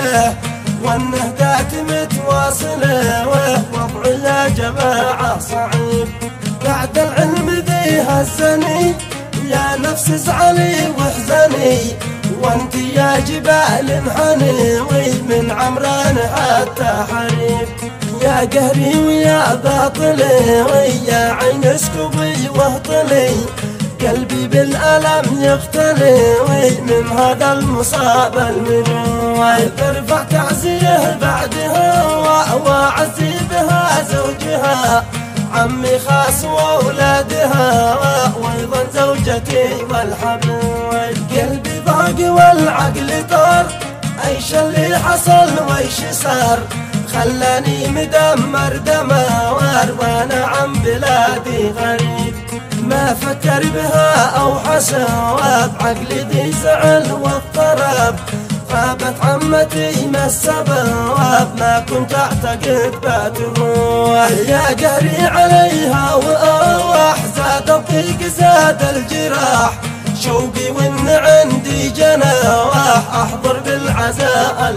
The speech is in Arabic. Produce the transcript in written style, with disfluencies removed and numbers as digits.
واصلة والنهدات متواصلة ووضع يا جماعة صعيب. بعد العلم ذي هزني يا نفس ازعلي واحزني، وانت يا جبال انحني من عمران حتى حريب. يا قهري ويا باطلي ويا عين اسكبي واهطلي، قلبي بالألم يختلي من هذا المصاب المجروح. ترفع تعزيه بعدها وأعزي بها زوجها، عمي خاص وأولادها وأيضا زوجتي والحبيب. قلبي ضاق والعقل طار، ايش اللي حصل وايش صار، خلاني مدمر دمار وانا عن بلادي غريب. ما فكر بها او حسب عقلي ذي زعل واضطرب، غابت عمتي ما السبب ما كنت اعتقد بتروح. يا قهري عليها واروح، زاد الضيق زاد الجراح، شوقي وان عندي جناح احضر بالعزاء